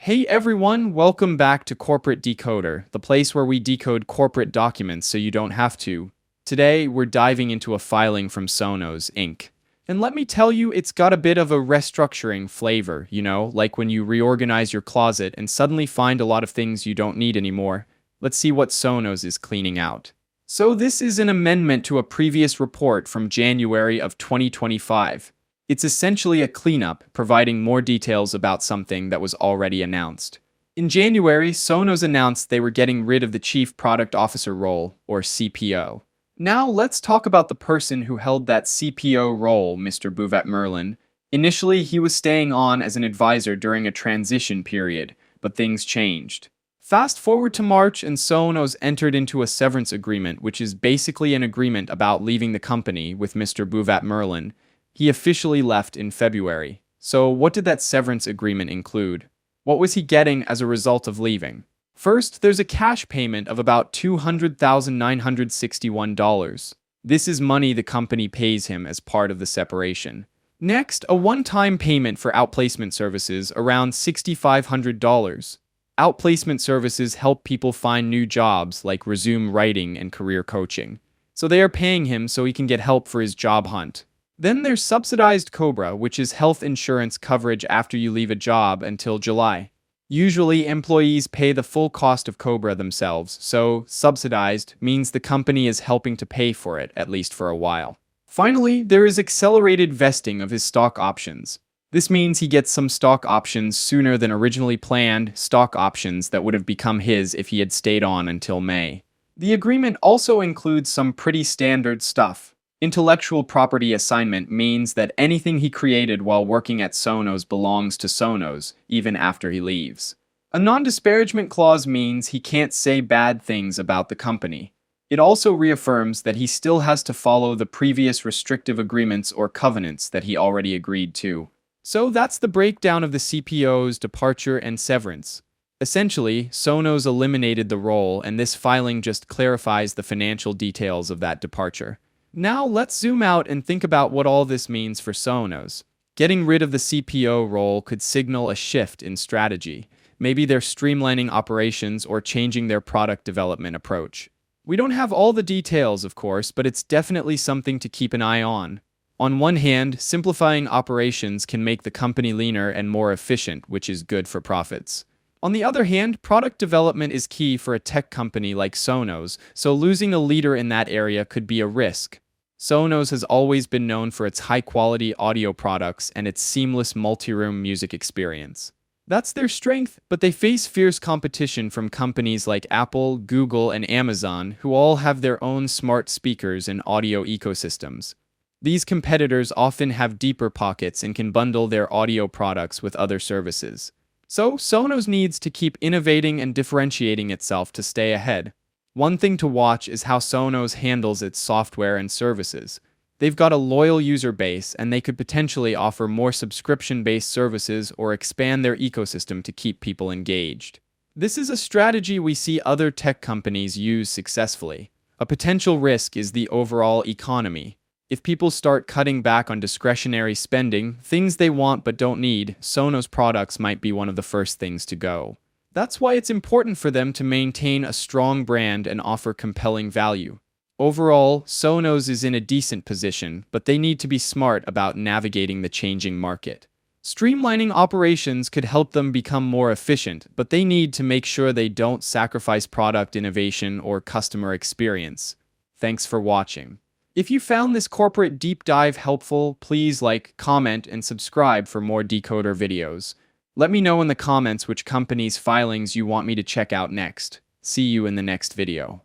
Hey everyone, welcome back to Corporate Decoder, the place where we decode corporate documents so you don't have to. Today, we're diving into a filing from Sonos Inc. And let me tell you, it's got a bit of a restructuring flavor, like when you reorganize your closet and suddenly find a lot of things you don't need anymore. Let's see what Sonos is cleaning out. So this is an amendment to a previous report from January of 2025. It's essentially a cleanup, providing more details about something that was already announced. In January, Sonos announced they were getting rid of the Chief Product Officer role, or CPO. Now let's talk about the person who held that CPO role, Mr. Bouvet Merlin. Initially, he was staying on as an advisor during a transition period, but things changed. Fast forward to March, and Sonos entered into a severance agreement, which is basically an agreement about leaving the company with Mr. Bouvet Merlin. He officially left in February. So what did that severance agreement include? What was he getting as a result of leaving? First, there's a cash payment of about $200,961. This is money the company pays him as part of the separation. Next, a one-time payment for outplacement services around $6,500. Outplacement services help people find new jobs like resume writing and career coaching. So they are paying him so he can get help for his job hunt. Then there's subsidized COBRA, which is health insurance coverage after you leave a job until July. Usually, employees pay the full cost of COBRA themselves, so subsidized means the company is helping to pay for it, at least for a while. Finally, there is accelerated vesting of his stock options. This means he gets some stock options sooner than originally planned, stock options that would have become his if he had stayed on until May. The agreement also includes some pretty standard stuff. Intellectual property assignment means that anything he created while working at Sonos belongs to Sonos, even after he leaves. A non-disparagement clause means he can't say bad things about the company. It also reaffirms that he still has to follow the previous restrictive agreements or covenants that he already agreed to. So that's the breakdown of the CPO's departure and severance. Essentially, Sonos eliminated the role, and this filing just clarifies the financial details of that departure. Now let's zoom out and think about what all this means for Sonos. Getting rid of the CPO role could signal a shift in strategy. Maybe they're streamlining operations or changing their product development approach. We don't have all the details, of course, but it's definitely something to keep an eye on. On one hand, simplifying operations can make the company leaner and more efficient, which is good for profits. On the other hand, product development is key for a tech company like Sonos, so losing a leader in that area could be a risk. Sonos has always been known for its high-quality audio products and its seamless multi-room music experience. That's their strength, but they face fierce competition from companies like Apple, Google, and Amazon, who all have their own smart speakers and audio ecosystems. These competitors often have deeper pockets and can bundle their audio products with other services. So, Sonos needs to keep innovating and differentiating itself to stay ahead. One thing to watch is how Sonos handles its software and services. They've got a loyal user base, and they could potentially offer more subscription-based services or expand their ecosystem to keep people engaged. This is a strategy we see other tech companies use successfully. A potential risk is the overall economy. If people start cutting back on discretionary spending, things they want but don't need, Sonos products might be one of the first things to go. That's why it's important for them to maintain a strong brand and offer compelling value. Overall, Sonos is in a decent position, but they need to be smart about navigating the changing market. Streamlining operations could help them become more efficient, but they need to make sure they don't sacrifice product innovation or customer experience. Thanks for watching. If you found this corporate deep dive helpful, please like, comment, and subscribe for more Decoder videos. Let me know in the comments which companies' filings you want me to check out next. See you in the next video.